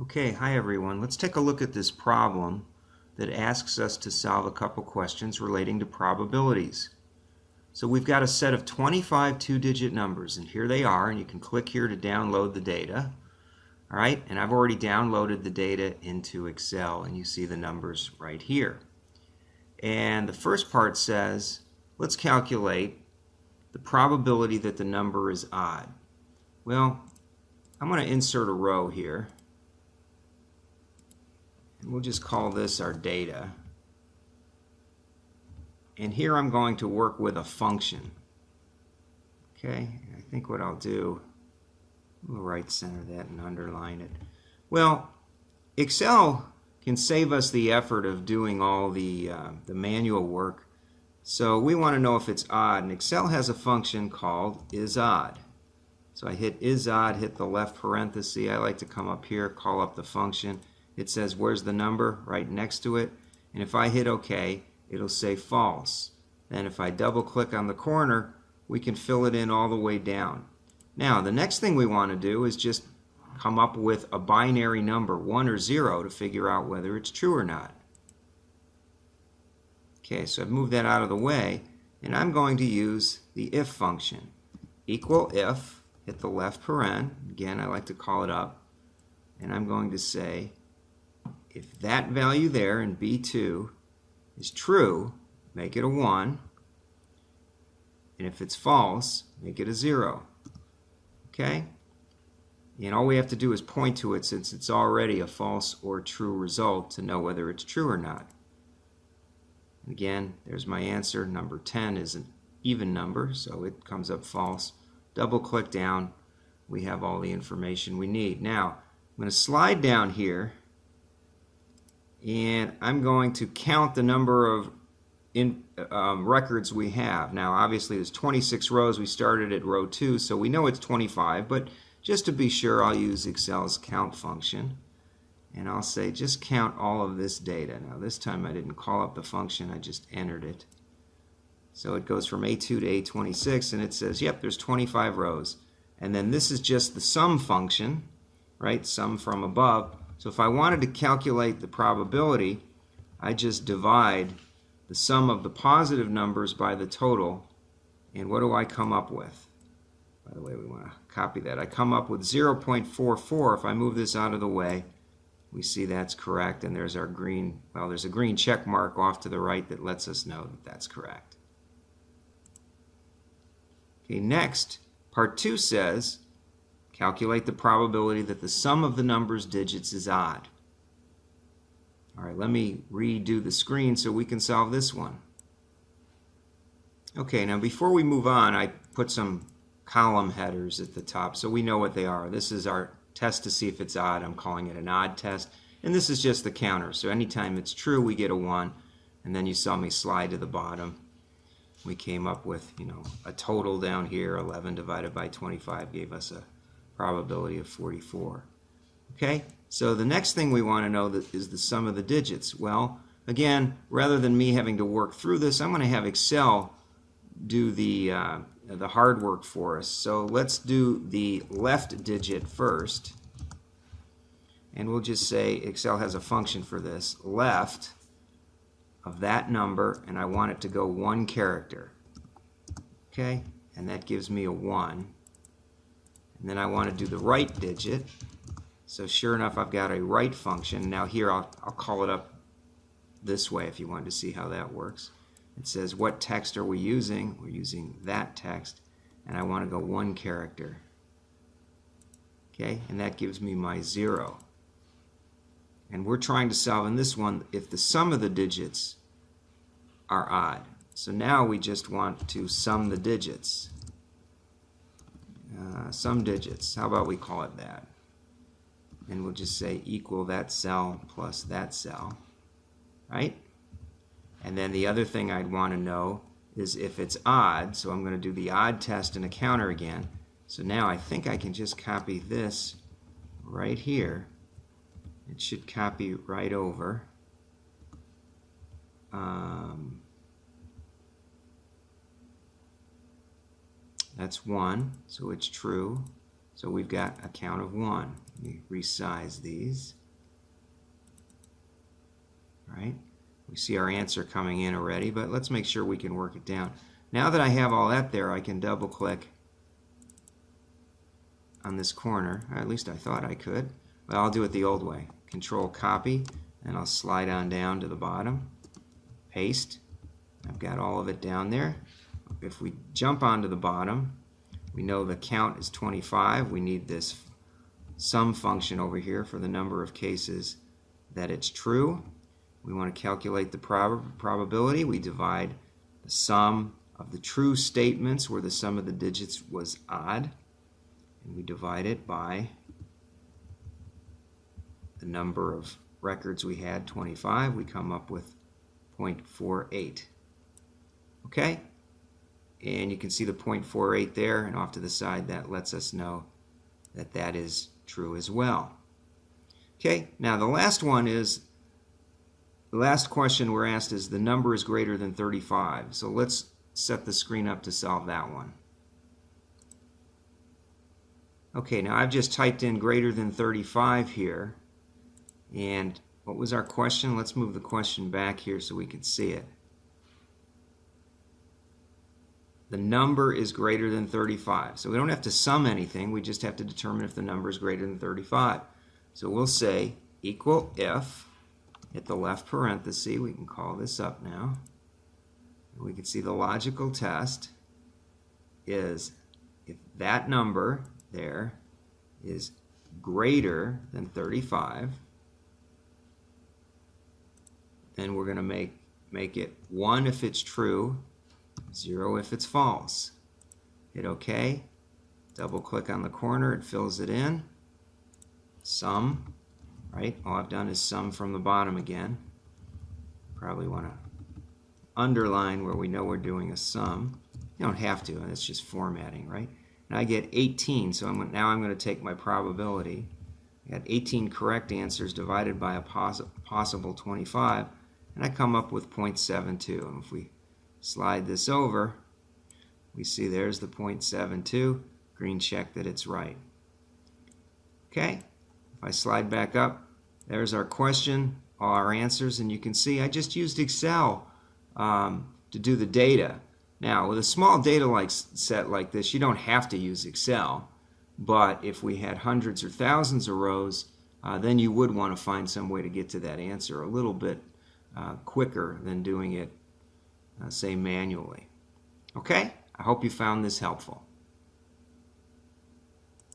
Okay, hi everyone. Let's take a look at this problem that asks us to solve a couple questions relating to probabilities. So we've got a set of 25 two-digit numbers, and here they are, and you can click here to download the data. All right, and I've already downloaded the data into Excel, and you see the numbers right here. And the first part says, let's calculate the probability that the number is odd. Well, I'm going to insert a row here. And we'll just call this our data. And here I'm going to work with a function. Okay, I think what I'll do, we'll right center that and underline it. Well, Excel can save us the effort of doing all the manual work. So we want to know if it's odd, and Excel has a function called isOdd. So I hit isOdd, hit the left parenthesis. I like to come up here, call up the function. It says where's the number right next to it, and if I hit OK, it'll say false. Then if I double click on the corner, we can fill it in all the way down. Now the next thing we want to do is just come up with a binary number, 1 or 0, to figure out whether it's true or not. Okay, so I've moved that out of the way, and I'm going to use the if function. Equal if, hit the left paren, again I like to call it up, and I'm going to say if that value there in B2 is true, make it a 1, and if it's false, make it a 0. Okay? And all we have to do is point to it since it's already a false or true result to know whether it's true or not. Again, there's my answer. Number 10 is an even number, so it comes up false. Double click down, we have all the information we need. Now, I'm going to slide down here, and I'm going to count the number of records we have. Now obviously there's 26 rows. We started at row 2, so we know it's 25, but just to be sure I'll use Excel's count function, and I'll say just count all of this data. Now this time I didn't call up the function, I just entered it. So it goes from A2 to A26, and it says yep, there's 25 rows, and then this is just the sum function, right, sum from above. So if I wanted to calculate the probability, I just divide the sum of the positive numbers by the total, and what do I come up with? By the way, we want to copy that. I come up with 0.44. If I move this out of the way, we see that's correct, and there's our green, well, there's a green check mark off to the right that lets us know that that's correct. Okay, next, part 2 says, calculate the probability that the sum of the numbers digits is odd. All right, let me redo the screen so we can solve this one. Okay, now before we move on, I put some column headers at the top so we know what they are. This is our test to see if it's odd. I'm calling it an odd test. And this is just the counter. So anytime it's true, we get a 1. And then you saw me slide to the bottom. We came up with, a total down here. 11 divided by 25 gave us a probability of 44. Okay, so the next thing we want to know is the sum of the digits. Well, again, rather than me having to work through this, I'm going to have Excel do the hard work for us. So let's do the left digit first, and we'll just say Excel has a function for this, left of that number, and I want it to go 1 character. Okay, and that gives me a 1. And then I want to do the right digit. So sure enough, I've got a right function. Now here I'll call it up this way if you wanted to see how that works. It says what text are we using? We're using that text, and I want to go 1 character. Okay, and that gives me my 0. And we're trying to solve in this one if the sum of the digits are odd. So now we just want to sum the digits. Sum digits, how about we call it that? And we'll just say equal that cell plus that cell, right? And then the other thing I'd want to know is if it's odd, so I'm going to do the odd test in a counter again. So now I think I can just copy this right here. It should copy right over. That's 1, so it's true. So we've got a count of 1. Let me resize these. All right. We see our answer coming in already, but let's make sure we can work it down. Now that I have all that there, I can double click on this corner. Or at least I thought I could. But I'll do it the old way. Control copy, and I'll slide on down to the bottom. Paste. I've got all of it down there. If we jump onto the bottom, we know the count is 25. We need this sum function over here for the number of cases that it's true. We want to calculate the probability. We divide the sum of the true statements where the sum of the digits was odd, and we divide it by the number of records we had, 25. We come up with 0.48. Okay? And you can see the 0.48 there, and off to the side that lets us know that that is true as well. Okay, now the last one is, the last question we're asked is the number is greater than 35. So let's set the screen up to solve that one. Okay, now I've just typed in greater than 35 here. And what was our question? Let's move the question back here so we can see it. The number is greater than 35. So we don't have to sum anything. We just have to determine if the number is greater than 35. So we'll say equal if, hit the left parenthesis. We can call this up now. And we can see the logical test is if that number there is greater than 35, then we're going to make it 1 if it's true, 0 if it's false. Hit OK. Double click on the corner. It fills it in. Sum. Right? All I've done is sum from the bottom again. Probably want to underline where we know we're doing a sum. You don't have to. It's just formatting, right? And I get 18. So now I'm going to take my probability. I got 18 correct answers divided by a possible 25. And I come up with 0.72. And if we slide this over, we see there's the 0.72. Green check that it's right. Okay, if I slide back up, there's our question, all our answers, and you can see I just used Excel to do the data. Now, with a small data set like this, you don't have to use Excel, but if we had hundreds or thousands of rows, then you would want to find some way to get to that answer a little bit quicker than doing it say manually. Okay? I hope you found this helpful.